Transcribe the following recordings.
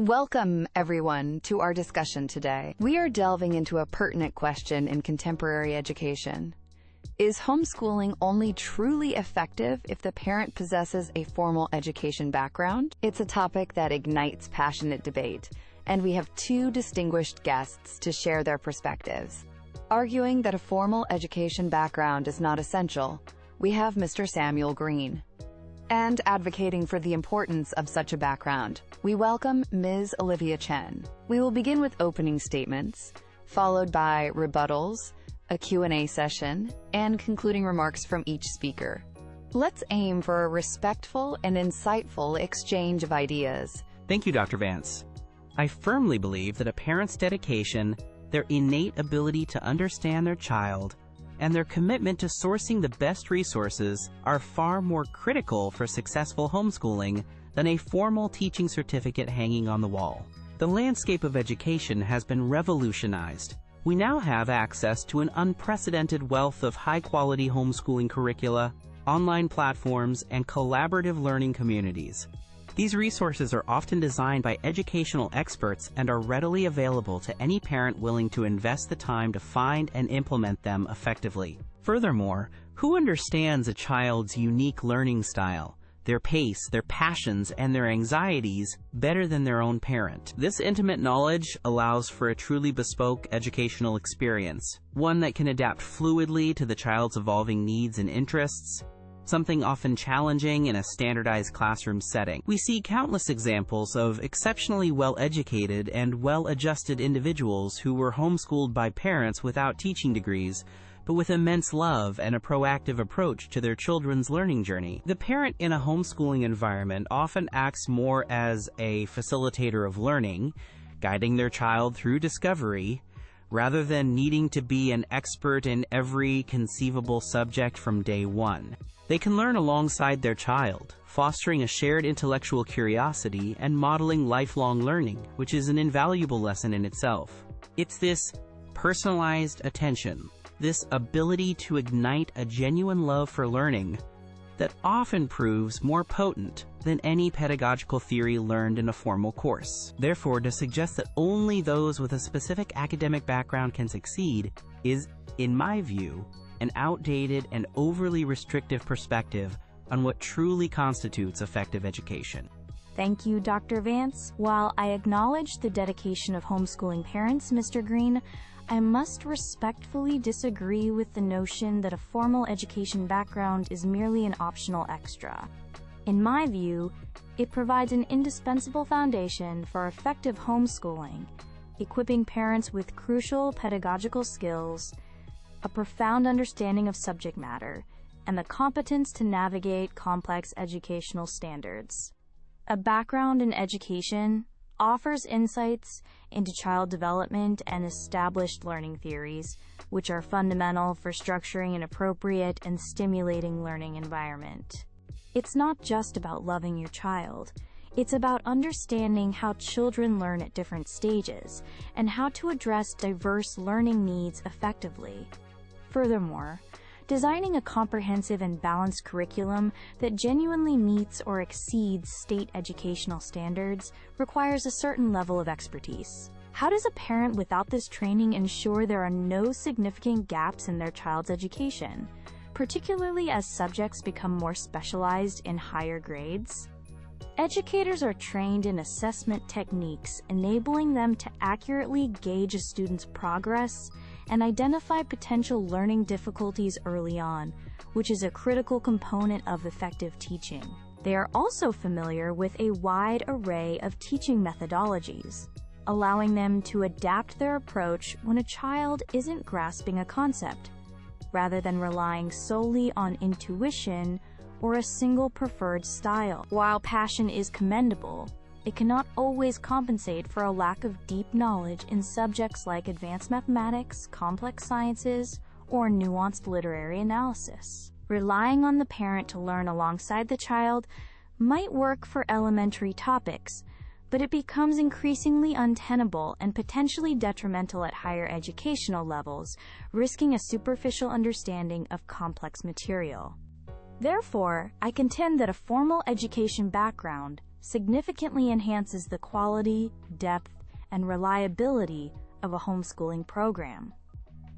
Welcome, everyone, to our discussion today. We are delving into a pertinent question in contemporary education. Is homeschooling only truly effective if the parent possesses a formal education background? It's a topic that ignites passionate debate, and we have two distinguished guests to share their perspectives. Arguing that a formal education background is not essential, we have Mr. Samuel Green. And advocating for the importance of such a background, we welcome Ms. Olivia Chen. We will begin with opening statements, followed by rebuttals, a Q&A session, and concluding remarks from each speaker. Let's aim for a respectful and insightful exchange of ideas. Thank you, Dr. Vance. I firmly believe that a parent's dedication, their innate ability to understand their child, and their commitment to sourcing the best resources are far more critical for successful homeschooling than a formal teaching certificate hanging on the wall. The landscape of education has been revolutionized. We now have access to an unprecedented wealth of high-quality homeschooling curricula, online platforms, and collaborative learning communities. These resources are often designed by educational experts and are readily available to any parent willing to invest the time to find and implement them effectively. Furthermore, who understands a child's unique learning style, their pace, their passions, and their anxieties better than their own parent? This intimate knowledge allows for a truly bespoke educational experience, one that can adapt fluidly to the child's evolving needs and interests, something often challenging in a standardized classroom setting. We see countless examples of exceptionally well-educated and well-adjusted individuals who were homeschooled by parents without teaching degrees, but with immense love and a proactive approach to their children's learning journey. The parent in a homeschooling environment often acts more as a facilitator of learning, guiding their child through discovery, rather than needing to be an expert in every conceivable subject from day one. They can learn alongside their child, fostering a shared intellectual curiosity and modeling lifelong learning, which is an invaluable lesson in itself. It's this personalized attention, this ability to ignite a genuine love for learning, that often proves more potent than any pedagogical theory learned in a formal course. Therefore, to suggest that only those with a specific academic background can succeed is, in my view, an outdated and overly restrictive perspective on what truly constitutes effective education. Thank you, Dr. Vance. While I acknowledge the dedication of homeschooling parents, Mr. Green, I must respectfully disagree with the notion that a formal education background is merely an optional extra. In my view, it provides an indispensable foundation for effective homeschooling, equipping parents with crucial pedagogical skills, a profound understanding of subject matter, and the competence to navigate complex educational standards. A background in education offers insights into child development and established learning theories, which are fundamental for structuring an appropriate and stimulating learning environment. It's not just about loving your child. It's about understanding how children learn at different stages and how to address diverse learning needs effectively. Furthermore, designing a comprehensive and balanced curriculum that genuinely meets or exceeds state educational standards requires a certain level of expertise. How does a parent without this training ensure there are no significant gaps in their child's education, particularly as subjects become more specialized in higher grades? Educators are trained in assessment techniques, enabling them to accurately gauge a student's progress and identify potential learning difficulties early on, which is a critical component of effective teaching. They are also familiar with a wide array of teaching methodologies, allowing them to adapt their approach when a child isn't grasping a concept, rather than relying solely on intuition or a single preferred style. While passion is commendable, it cannot always compensate for a lack of deep knowledge in subjects like advanced mathematics, complex sciences, or nuanced literary analysis. Relying on the parent to learn alongside the child might work for elementary topics, but it becomes increasingly untenable and potentially detrimental at higher educational levels, risking a superficial understanding of complex material. Therefore, I contend that a formal education background, significantly enhances the quality, depth, and reliability of a homeschooling program.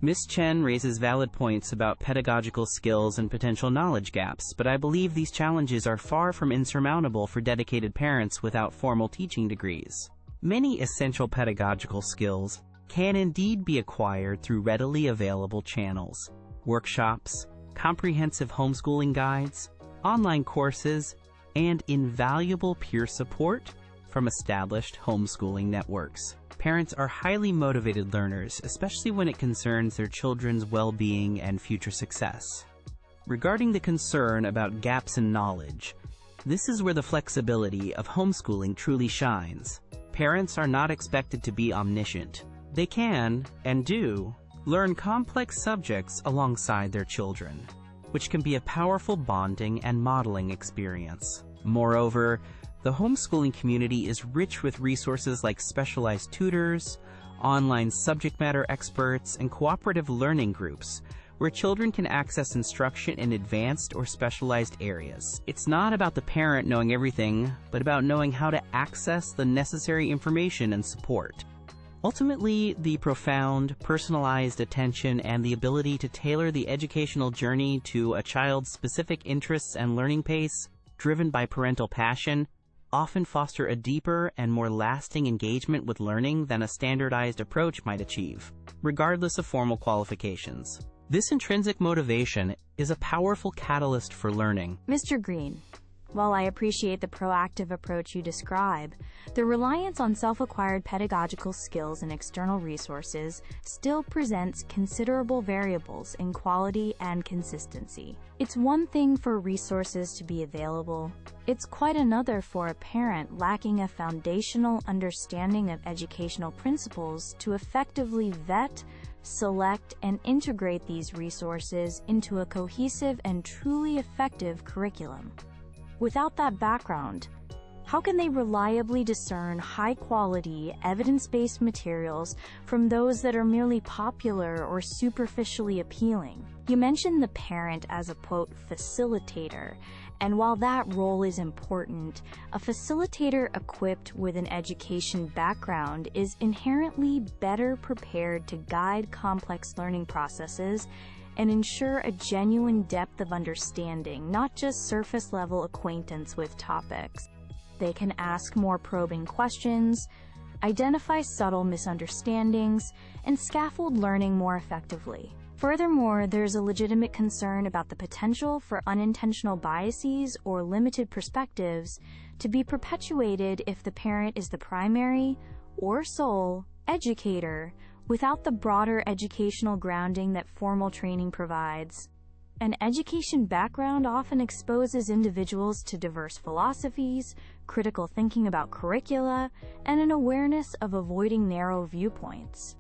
Ms. Chen raises valid points about pedagogical skills and potential knowledge gaps, but I believe these challenges are far from insurmountable for dedicated parents without formal teaching degrees. Many essential pedagogical skills can indeed be acquired through readily available channels, workshops, comprehensive homeschooling guides, online courses, and invaluable peer support from established homeschooling networks. Parents are highly motivated learners, especially when it concerns their children's well-being and future success. Regarding the concern about gaps in knowledge, this is where the flexibility of homeschooling truly shines. Parents are not expected to be omniscient. They can, and do, learn complex subjects alongside their children, which can be a powerful bonding and modeling experience. Moreover, the homeschooling community is rich with resources like specialized tutors, online subject matter experts, and cooperative learning groups, where children can access instruction in advanced or specialized areas. It's not about the parent knowing everything, but about knowing how to access the necessary information and support. Ultimately, the profound, personalized attention and the ability to tailor the educational journey to a child's specific interests and learning pace, driven by parental passion, often foster a deeper and more lasting engagement with learning than a standardized approach might achieve, regardless of formal qualifications. This intrinsic motivation is a powerful catalyst for learning. Mr. Green, while I appreciate the proactive approach you describe, the reliance on self-acquired pedagogical skills and external resources still presents considerable variables in quality and consistency. It's one thing for resources to be available. It's quite another for a parent lacking a foundational understanding of educational principles to effectively vet, select, and integrate these resources into a cohesive and truly effective curriculum. Without that background, how can they reliably discern high-quality, evidence-based materials from those that are merely popular or superficially appealing? You mentioned the parent as a, quote, facilitator, and while that role is important, a facilitator equipped with an education background is inherently better prepared to guide complex learning processes and ensure a genuine depth of understanding, not just surface-level acquaintance with topics. They can ask more probing questions, identify subtle misunderstandings, and scaffold learning more effectively. Furthermore, there's a legitimate concern about the potential for unintentional biases or limited perspectives to be perpetuated if the parent is the primary or sole educator without the broader educational grounding that formal training provides. An education background often exposes individuals to diverse philosophies, critical thinking about curricula, and an awareness of avoiding narrow viewpoints.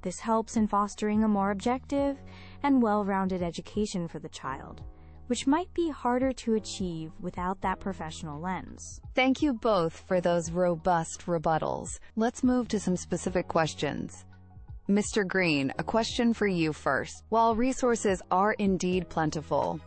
This helps in fostering a more objective and well-rounded education for the child, which might be harder to achieve without that professional lens. Thank you both for those robust rebuttals. Let's move to some specific questions. Mr. Green, a question for you first. While resources are indeed plentiful,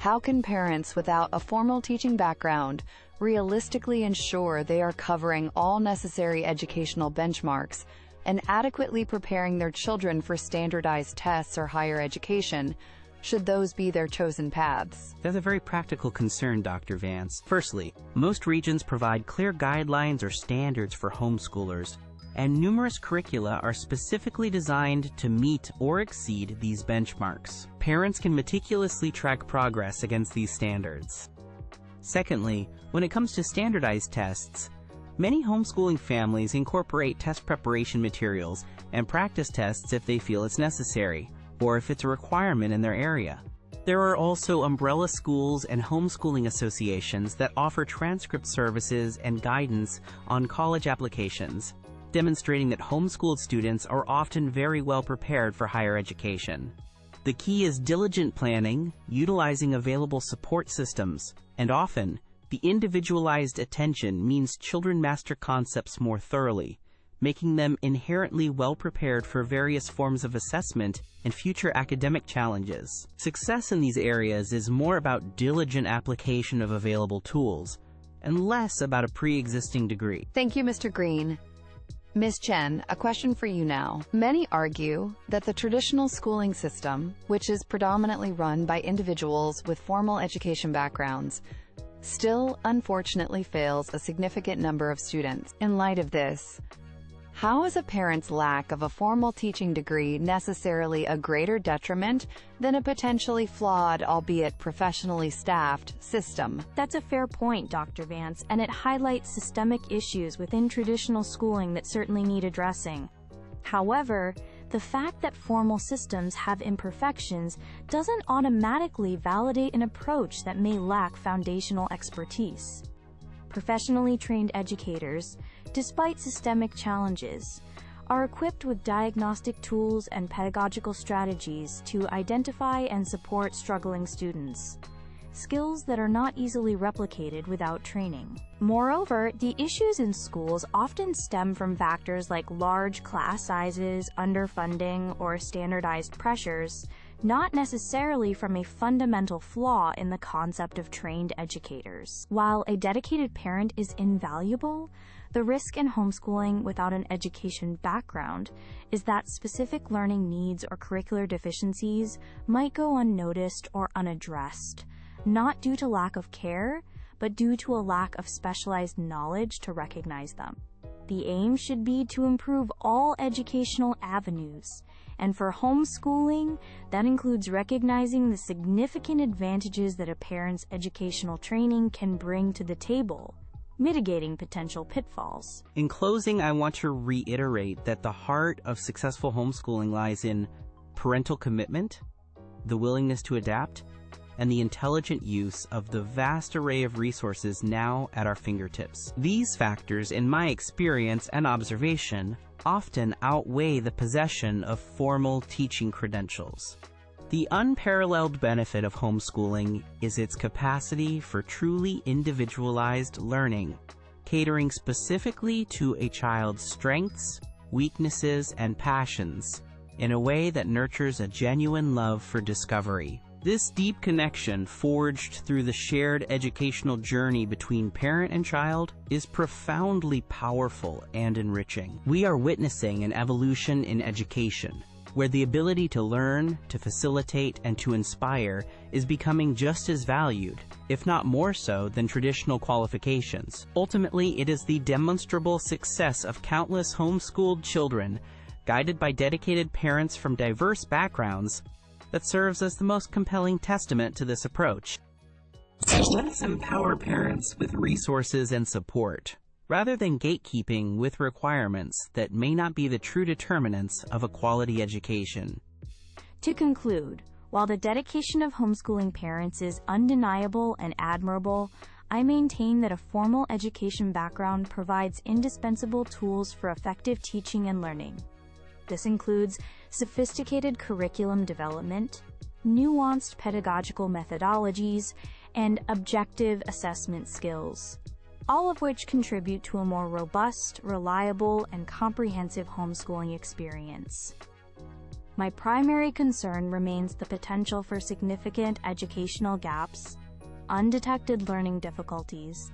how can parents without a formal teaching background realistically ensure they are covering all necessary educational benchmarks and adequately preparing their children for standardized tests or higher education, should those be their chosen paths? That's a very practical concern, Dr. Vance. Firstly, most regions provide clear guidelines or standards for homeschoolers, and numerous curricula are specifically designed to meet or exceed these benchmarks. Parents can meticulously track progress against these standards. Secondly, when it comes to standardized tests, many homeschooling families incorporate test preparation materials and practice tests if they feel it's necessary, or if it's a requirement in their area. There are also umbrella schools and homeschooling associations that offer transcript services and guidance on college applications, demonstrating that homeschooled students are often very well prepared for higher education. The key is diligent planning, utilizing available support systems, and often, the individualized attention means children master concepts more thoroughly, making them inherently well prepared for various forms of assessment and future academic challenges. Success in these areas is more about diligent application of available tools, and less about a pre-existing degree. Thank you, Mr. Green. Ms. Chen, a question for you now. Many argue that the traditional schooling system, which is predominantly run by individuals with formal education backgrounds, still unfortunately fails a significant number of students. In light of this, how is a parent's lack of a formal teaching degree necessarily a greater detriment than a potentially flawed, albeit professionally staffed, system? That's a fair point, Dr. Vance, and it highlights systemic issues within traditional schooling that certainly need addressing. However, the fact that formal systems have imperfections doesn't automatically validate an approach that may lack foundational expertise. Professionally trained educators, despite systemic challenges, are equipped with diagnostic tools and pedagogical strategies to identify and support struggling students, skills that are not easily replicated without training. Moreover, the issues in schools often stem from factors like large class sizes, underfunding, or standardized pressures, not necessarily from a fundamental flaw in the concept of trained educators. While a dedicated parent is invaluable, the risk in homeschooling without an education background is that specific learning needs or curricular deficiencies might go unnoticed or unaddressed, not due to lack of care, but due to a lack of specialized knowledge to recognize them. The aim should be to improve all educational avenues, and for homeschooling, that includes recognizing the significant advantages that a parent's educational training can bring to the table, mitigating potential pitfalls. In closing, I want to reiterate that the heart of successful homeschooling lies in parental commitment, the willingness to adapt, and the intelligent use of the vast array of resources now at our fingertips. These factors, in my experience and observation, often outweigh the possession of formal teaching credentials. The unparalleled benefit of homeschooling is its capacity for truly individualized learning, catering specifically to a child's strengths, weaknesses, and passions in a way that nurtures a genuine love for discovery. This deep connection, forged through the shared educational journey between parent and child, is profoundly powerful and enriching. We are witnessing an evolution in education, where the ability to learn, to facilitate, and to inspire is becoming just as valued, if not more so, than traditional qualifications. Ultimately, it is the demonstrable success of countless homeschooled children, guided by dedicated parents from diverse backgrounds, that serves as the most compelling testament to this approach. Let's empower parents with resources and support, rather than gatekeeping with requirements that may not be the true determinants of a quality education. To conclude, while the dedication of homeschooling parents is undeniable and admirable, I maintain that a formal education background provides indispensable tools for effective teaching and learning. This includes sophisticated curriculum development, nuanced pedagogical methodologies, and objective assessment skills, all of which contribute to a more robust, reliable, and comprehensive homeschooling experience. My primary concern remains the potential for significant educational gaps, undetected learning difficulties,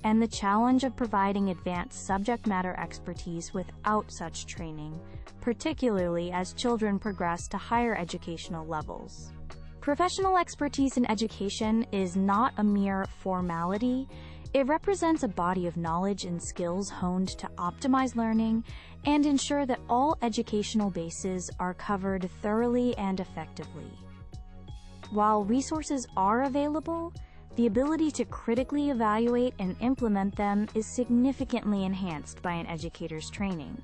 and the challenge of providing advanced subject matter expertise without such training, particularly as children progress to higher educational levels. Professional expertise in education is not a mere formality. It represents a body of knowledge and skills honed to optimize learning and ensure that all educational bases are covered thoroughly and effectively. While resources are available, the ability to critically evaluate and implement them is significantly enhanced by an educator's training.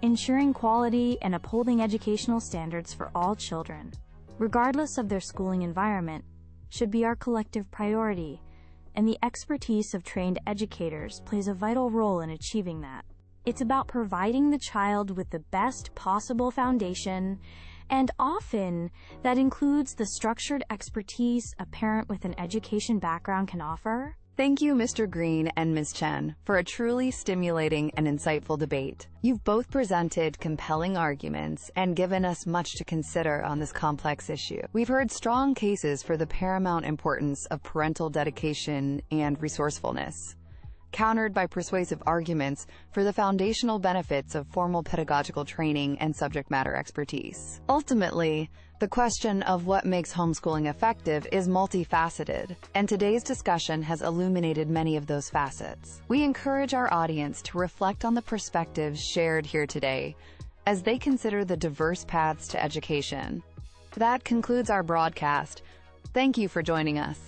Ensuring quality and upholding educational standards for all children, regardless of their schooling environment, should be our collective priority, and the expertise of trained educators plays a vital role in achieving that. It's about providing the child with the best possible foundation, and often that includes the structured expertise a parent with an education background can offer. Thank you, Mr. Green and Ms. Chen, for a truly stimulating and insightful debate. You've both presented compelling arguments and given us much to consider on this complex issue. We've heard strong cases for the paramount importance of parental dedication and resourcefulness, countered by persuasive arguments for the foundational benefits of formal pedagogical training and subject matter expertise. Ultimately, the question of what makes homeschooling effective is multifaceted, and today's discussion has illuminated many of those facets. We encourage our audience to reflect on the perspectives shared here today as they consider the diverse paths to education. That concludes our broadcast. Thank you for joining us.